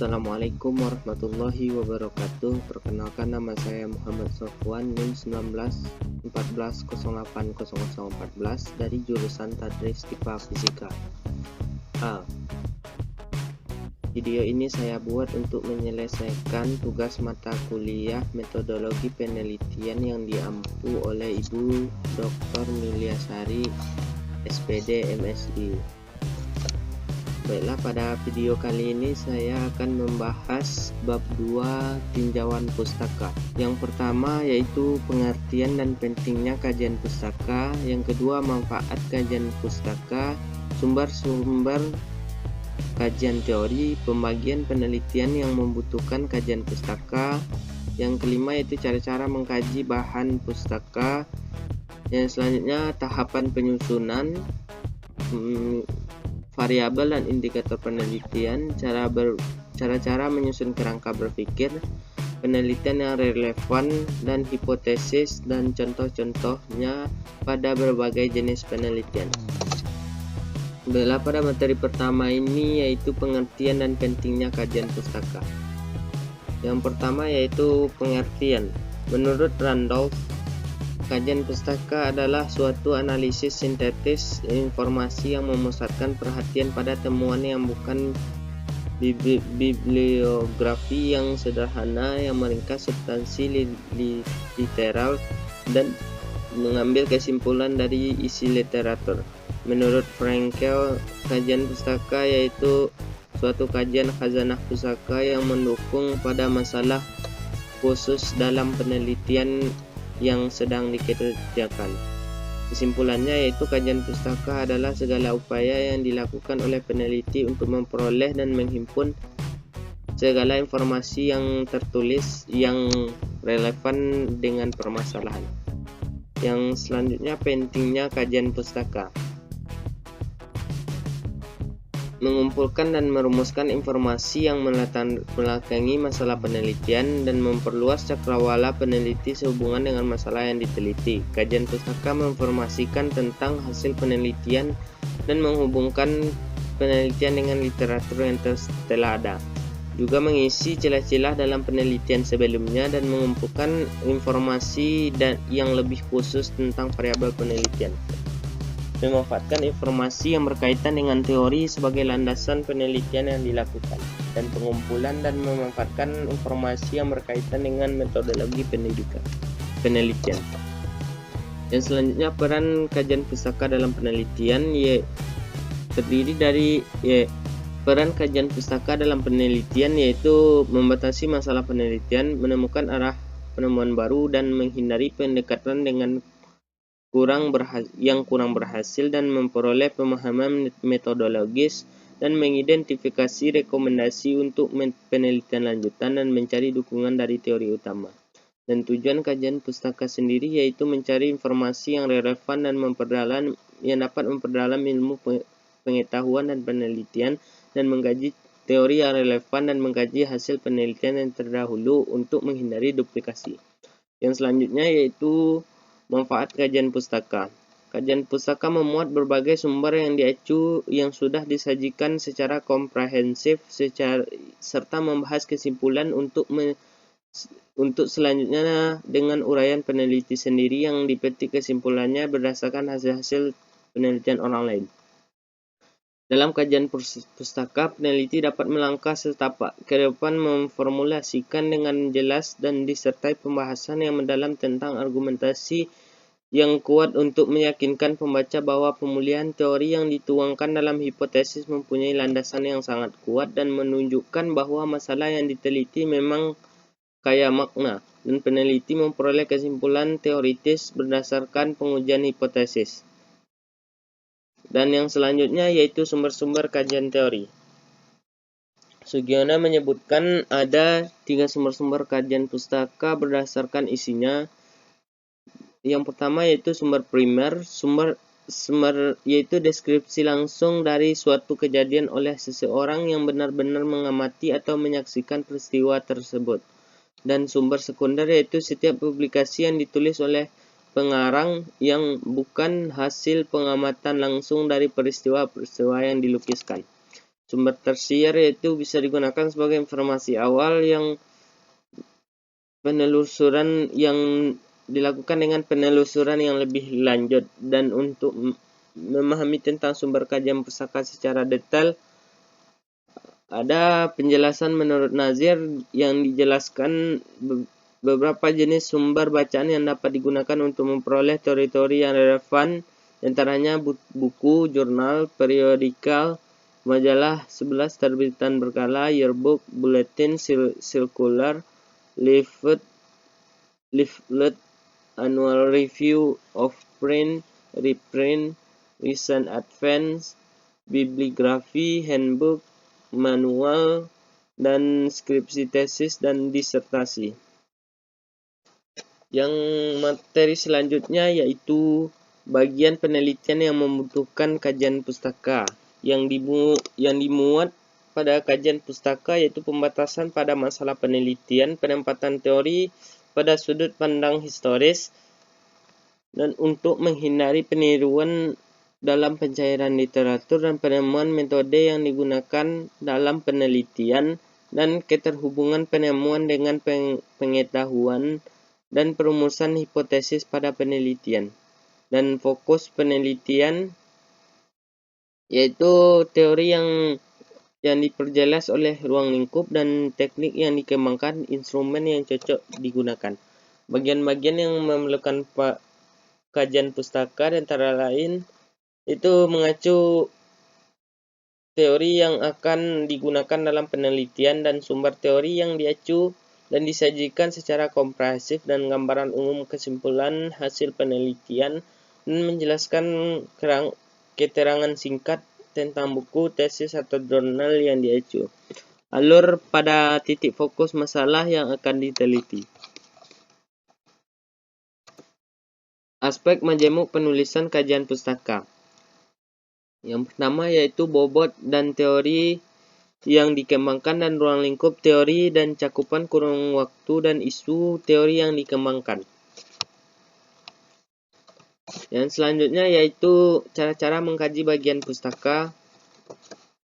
Assalamualaikum warahmatullahi wabarakatuh. Perkenalkan, nama saya Muhammad Sofwan, NIM 1914080014 dari jurusan Tadris Tipa Fisika A. Video ini saya buat untuk menyelesaikan tugas mata kuliah metodologi penelitian yang diampu oleh Ibu Dr. Milyasari, SPD, MSI. Baiklah, pada video kali ini saya akan membahas bab 2 tinjauan pustaka. Yang pertama yaitu pengertian dan pentingnya kajian pustaka. Yang kedua, manfaat kajian pustaka, sumber-sumber kajian teori, pembagian penelitian yang membutuhkan kajian pustaka. Yang kelima yaitu cara-cara mengkaji bahan pustaka. Yang selanjutnya tahapan penyusunan, variabel dan indikator penelitian, cara-cara menyusun kerangka berpikir, penelitian yang relevan dan hipotesis dan contoh-contohnya pada berbagai jenis penelitian. Baiklah, pada materi pertama ini yaitu pengertian dan pentingnya kajian pustaka. Yang pertama yaitu pengertian. Menurut Randolph, kajian pustaka adalah suatu analisis sintetis informasi yang memusatkan perhatian pada temuan yang bukan bibliografi yang sederhana, yang meringkas substansi literal dan mengambil kesimpulan dari isi literatur. Menurut Frankel, kajian pustaka yaitu suatu kajian khazanah pustaka yang mendukung pada masalah khusus dalam penelitian yang sedang dikerjakan. Kesimpulannya yaitu kajian pustaka adalah segala upaya yang dilakukan oleh peneliti untuk memperoleh dan menghimpun segala informasi yang tertulis yang relevan dengan permasalahan. Yang selanjutnya, pentingnya kajian pustaka. Mengumpulkan dan merumuskan informasi yang melatangi masalah penelitian dan memperluas cakrawala peneliti sehubungan dengan masalah yang diteliti. Kajian pustaka menginformasikan tentang hasil penelitian dan menghubungkan penelitian dengan literatur yang telah ada. Juga mengisi celah-celah dalam penelitian sebelumnya dan mengumpulkan informasi yang lebih khusus tentang variabel penelitian. Memanfaatkan informasi yang berkaitan dengan teori sebagai landasan penelitian yang dilakukan, dan pengumpulan dan memanfaatkan informasi yang berkaitan dengan metodologi penelitian. Yang selanjutnya, peran kajian pustaka dalam penelitian terdiri dari peran kajian pustaka dalam penelitian yaitu membatasi masalah penelitian, menemukan arah penemuan baru dan menghindari pendekatan yang kurang berhasil, dan memperoleh pemahaman metodologis dan mengidentifikasi rekomendasi untuk penelitian lanjutan dan mencari dukungan dari teori utama. Dan tujuan kajian pustaka sendiri yaitu mencari informasi yang relevan dan dapat memperdalam ilmu pengetahuan dan penelitian, dan mengkaji teori yang relevan dan mengkaji hasil penelitian yang terdahulu untuk menghindari duplikasi. Yang selanjutnya yaitu manfaat kajian pustaka. Kajian pustaka memuat berbagai sumber yang diacu yang sudah disajikan secara komprehensif serta membahas kesimpulan untuk selanjutnya dengan uraian peneliti sendiri yang dipetik kesimpulannya berdasarkan hasil-hasil penelitian orang lain. Dalam kajian pustaka, peneliti dapat melangkah setapak ke depan, memformulasikan dengan jelas dan disertai pembahasan yang mendalam tentang argumentasi yang kuat untuk meyakinkan pembaca bahwa pemulihan teori yang dituangkan dalam hipotesis mempunyai landasan yang sangat kuat dan menunjukkan bahwa masalah yang diteliti memang kaya makna, dan peneliti memperoleh kesimpulan teoritis berdasarkan pengujian hipotesis. Dan yang selanjutnya yaitu sumber-sumber kajian teori. Sugiono menyebutkan ada 3 sumber-sumber kajian pustaka berdasarkan isinya. Yang pertama yaitu sumber primer, sumber yaitu deskripsi langsung dari suatu kejadian oleh seseorang yang benar-benar mengamati atau menyaksikan peristiwa tersebut. Dan sumber sekunder yaitu setiap publikasi yang ditulis oleh pengarang yang bukan hasil pengamatan langsung dari peristiwa-peristiwa yang dilukiskan. Sumber tersier yaitu bisa digunakan sebagai informasi awal yang penelusuran yang dilakukan dengan penelusuran yang lebih lanjut, dan untuk memahami tentang sumber kajian pustaka secara detail ada penjelasan menurut Nazir yang dijelaskan beberapa jenis sumber bacaan yang dapat digunakan untuk memperoleh teori-teori yang relevan, antaranya buku, jurnal, periodikal, majalah 11 terbitan berkala, yearbook, bulletin, circular, leaflet, annual review of print, reprint, recent advance, bibliografi, handbook, manual, dan skripsi tesis dan disertasi. Yang materi selanjutnya yaitu bagian penelitian yang membutuhkan kajian pustaka. Yang dimuat pada kajian pustaka yaitu pembatasan pada masalah penelitian, penempatan teori pada sudut pandang historis, dan untuk menghindari peniruan dalam pencairan literatur dan penemuan metode yang digunakan dalam penelitian, dan keterhubungan penemuan dengan pengetahuan dan perumusan hipotesis pada penelitian. Dan fokus penelitian yaitu teori yang diperjelas oleh ruang lingkup dan teknik yang dikembangkan, instrumen yang cocok digunakan. Bagian-bagian yang memerlukan kajian pustaka antara lain itu mengacu teori yang akan digunakan dalam penelitian dan sumber teori yang diacu dan disajikan secara komprehensif dan gambaran umum kesimpulan hasil penelitian, dan menjelaskan keterangan singkat tentang buku, tesis, atau jurnal yang diacu. Alur pada titik fokus masalah yang akan diteliti. Aspek majemuk penulisan kajian pustaka. Yang pertama yaitu bobot dan teori yang dikembangkan dan ruang lingkup teori dan cakupan kurun waktu dan isu teori yang dikembangkan. Yang selanjutnya yaitu cara-cara mengkaji bagian pustaka.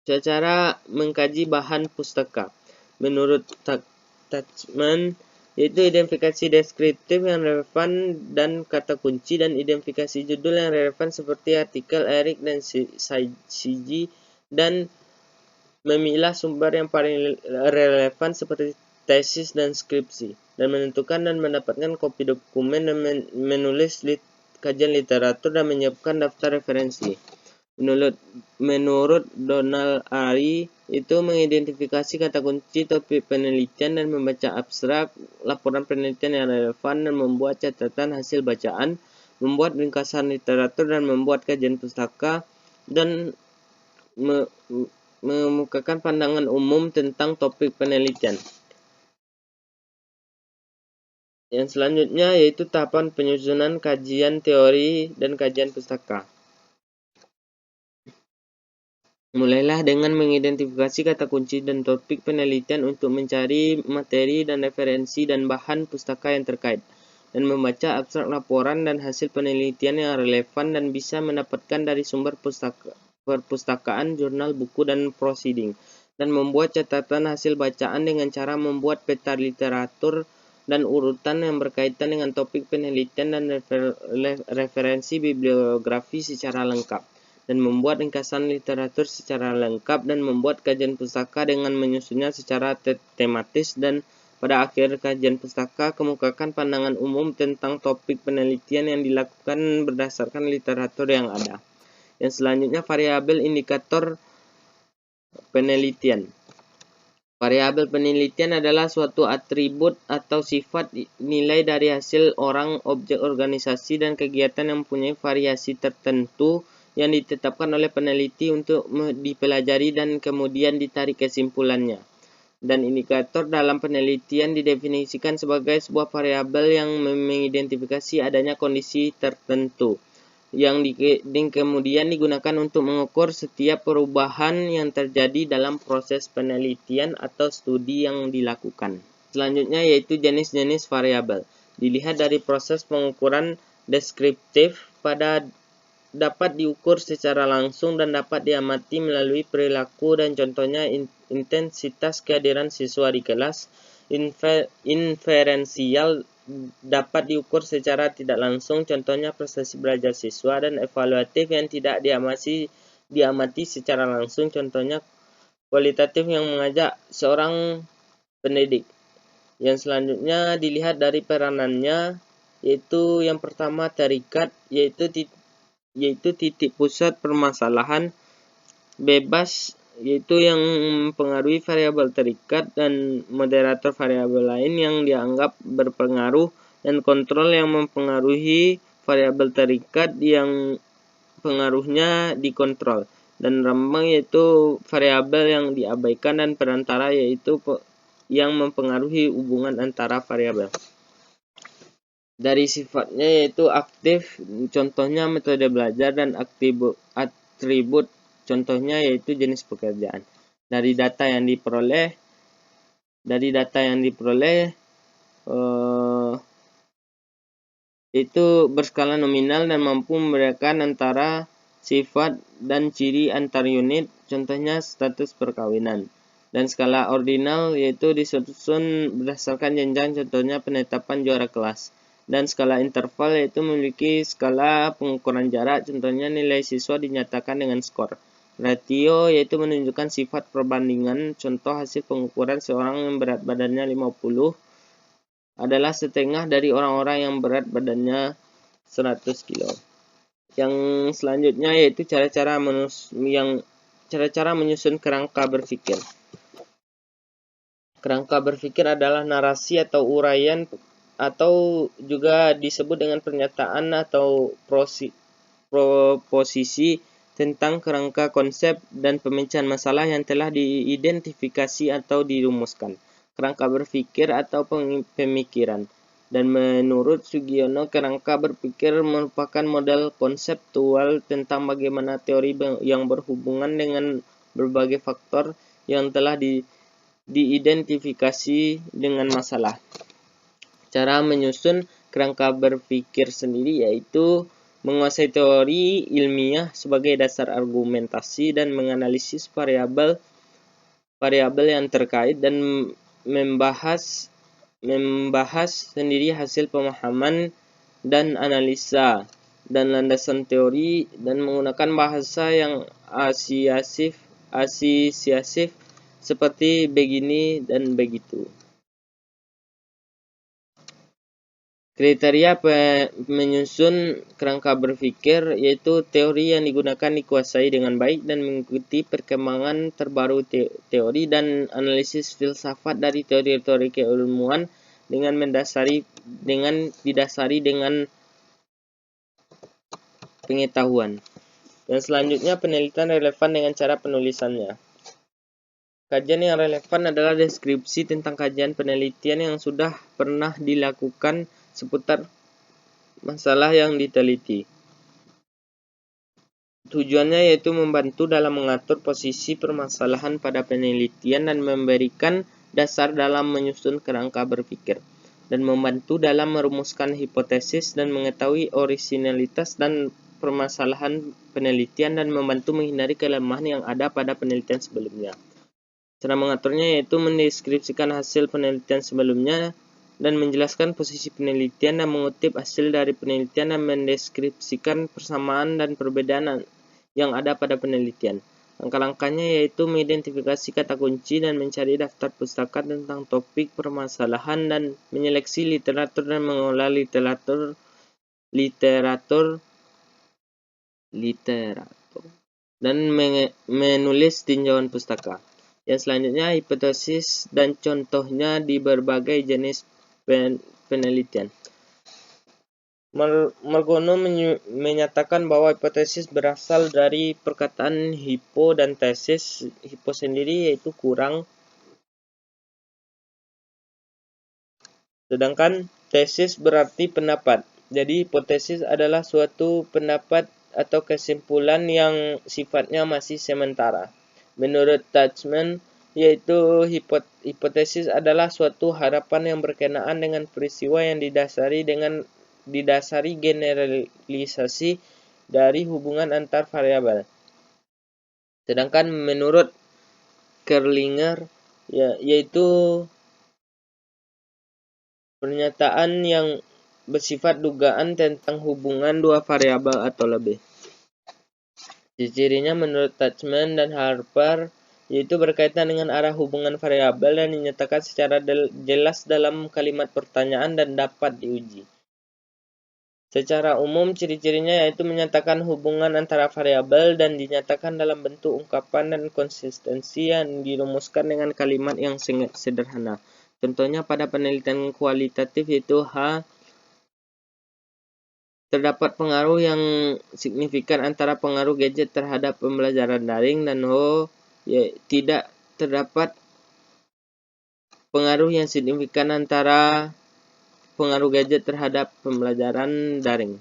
Cara mengkaji bahan pustaka. Menurut Touchman yaitu identifikasi deskriptif yang relevan dan kata kunci, dan identifikasi judul yang relevan seperti artikel Eric dan Saiji, dan memilah sumber yang paling relevan seperti tesis dan skripsi, dan menentukan dan mendapatkan kopi dokumen, dan menulis kajian literatur dan menyiapkan daftar referensi. Menurut Donald Ari itu mengidentifikasi kata kunci topik penelitian dan membaca abstrak laporan penelitian yang relevan, dan membuat catatan hasil bacaan, membuat ringkasan literatur, dan membuat kajian pustaka, dan mengemukakan pandangan umum tentang topik penelitian. Yang selanjutnya yaitu tahapan penyusunan kajian teori dan kajian pustaka. Mulailah dengan mengidentifikasi kata kunci dan topik penelitian untuk mencari materi dan referensi dan bahan pustaka yang terkait, dan membaca abstrak laporan dan hasil penelitian yang relevan dan bisa mendapatkan dari sumber perpustakaan, jurnal, buku, dan proceeding, dan membuat catatan hasil bacaan dengan cara membuat peta literatur dan urutan yang berkaitan dengan topik penelitian dan referensi bibliografi secara lengkap, dan membuat ringkasan literatur secara lengkap, dan membuat kajian pustaka dengan menyusunnya secara tematis, dan pada akhir kajian pustaka kemukakan pandangan umum tentang topik penelitian yang dilakukan berdasarkan literatur yang ada. Yang selanjutnya variabel indikator penelitian. Variabel penelitian adalah suatu atribut atau sifat nilai dari hasil orang, objek, organisasi, dan kegiatan yang mempunyai variasi tertentu yang ditetapkan oleh peneliti untuk dipelajari dan kemudian ditarik kesimpulannya. Dan indikator dalam penelitian didefinisikan sebagai sebuah variabel yang mengidentifikasi adanya kondisi tertentu yang kemudian digunakan untuk mengukur setiap perubahan yang terjadi dalam proses penelitian atau studi yang dilakukan. Selanjutnya yaitu jenis-jenis variabel. Dilihat dari proses pengukuran deskriptif pada dapat diukur secara langsung dan dapat diamati melalui perilaku, dan contohnya intensitas kehadiran siswa di kelas. Inferensial dapat diukur secara tidak langsung, contohnya prestasi belajar siswa, dan evaluatif yang tidak diamati secara langsung, contohnya kualitatif yang mengajak seorang pendidik. Yang selanjutnya dilihat dari peranannya, yaitu yang pertama terikat, yaitu titik pusat permasalahan. Bebas, yaitu yang mempengaruhi variabel terikat, dan moderator variabel lain yang dianggap berpengaruh, dan kontrol yang mempengaruhi variabel terikat yang pengaruhnya dikontrol, dan rambang yaitu variabel yang diabaikan, dan perantara yaitu yang mempengaruhi hubungan antara variabel. Dari sifatnya yaitu aktif, contohnya metode belajar, dan atribut, contohnya yaitu jenis pekerjaan. Dari data yang diperoleh itu berskala nominal dan mampu membedakan antara sifat dan ciri antar unit, contohnya status perkawinan. Dan skala ordinal yaitu disusun berdasarkan jenjang, contohnya penetapan juara kelas. Dan skala interval yaitu memiliki skala pengukuran jarak, contohnya nilai siswa dinyatakan dengan skor. Ratio yaitu menunjukkan sifat perbandingan, contoh hasil pengukuran seorang yang berat badannya 50 adalah setengah dari orang-orang yang berat badannya 100 kilo. Yang selanjutnya yaitu cara-cara menyusun kerangka berpikir. Kerangka berpikir adalah narasi atau uraian, atau juga disebut dengan pernyataan atau proposisi tentang kerangka konsep dan pemecahan masalah yang telah diidentifikasi atau dirumuskan. Kerangka berpikir atau pemikiran. Dan menurut Sugiono, kerangka berpikir merupakan model konseptual tentang bagaimana teori yang berhubungan dengan berbagai faktor yang telah diidentifikasi dengan masalah. Cara menyusun kerangka berpikir sendiri yaitu menguasai teori ilmiah sebagai dasar argumentasi, dan menganalisis variabel yang terkait, dan membahas sendiri hasil pemahaman dan analisa dan landasan teori, dan menggunakan bahasa yang asosiatif seperti begini dan begitu. Kriteria menyusun kerangka berpikir yaitu teori yang digunakan dikuasai dengan baik dan mengikuti perkembangan terbaru teori, dan analisis filsafat dari teori-teori keilmuan dengan didasari dengan pengetahuan. Dan selanjutnya penelitian relevan dengan cara penulisannya. Kajian yang relevan adalah deskripsi tentang kajian penelitian yang sudah pernah dilakukan seputar masalah yang diteliti. Tujuannya yaitu membantu dalam mengatur posisi permasalahan pada penelitian, dan memberikan dasar dalam menyusun kerangka berpikir, dan membantu dalam merumuskan hipotesis dan mengetahui orisinalitas dan permasalahan penelitian, dan membantu menghindari kelemahan yang ada pada penelitian sebelumnya. Cara mengaturnya yaitu mendeskripsikan hasil penelitian sebelumnya dan menjelaskan posisi penelitian, dan mengutip hasil dari penelitian dan mendeskripsikan persamaan dan perbedaan yang ada pada penelitian. Langkah-langkahnya yaitu mengidentifikasi kata kunci dan mencari daftar pustaka tentang topik permasalahan, dan menyeleksi literatur dan mengolah literatur dan menulis tinjauan pustaka. Yang selanjutnya hipotesis dan contohnya di berbagai jenis penelitian. Margono menyatakan bahwa hipotesis berasal dari perkataan hypo dan tesis. Hypo sendiri yaitu kurang, sedangkan tesis berarti pendapat. Jadi hipotesis adalah suatu pendapat atau kesimpulan yang sifatnya masih sementara. Menurut Tuchman, yaitu hipotesis adalah suatu harapan yang berkenaan dengan peristiwa yang didasari generalisasi dari hubungan antar variabel. Sedangkan menurut Kerlinger, yaitu pernyataan yang bersifat dugaan tentang hubungan dua variabel atau lebih. Ciri-cirinya menurut Tuchman dan Harper yaitu berkaitan dengan arah hubungan variabel dan dinyatakan secara jelas dalam kalimat pertanyaan dan dapat diuji. Secara umum, ciri-cirinya yaitu menyatakan hubungan antara variabel dan dinyatakan dalam bentuk ungkapan dan konsistensi yang dirumuskan dengan kalimat yang sangat sederhana. Contohnya pada penelitian kualitatif yaitu terdapat pengaruh yang signifikan antara pengaruh gadget terhadap pembelajaran daring dan tidak terdapat pengaruh yang signifikan antara pengaruh gadget terhadap pembelajaran daring.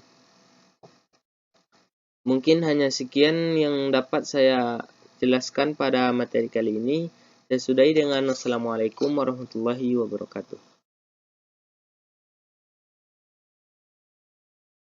Mungkin hanya sekian yang dapat saya jelaskan pada materi kali ini. Saya sudahi dengan wassalamualaikum warahmatullahi wabarakatuh.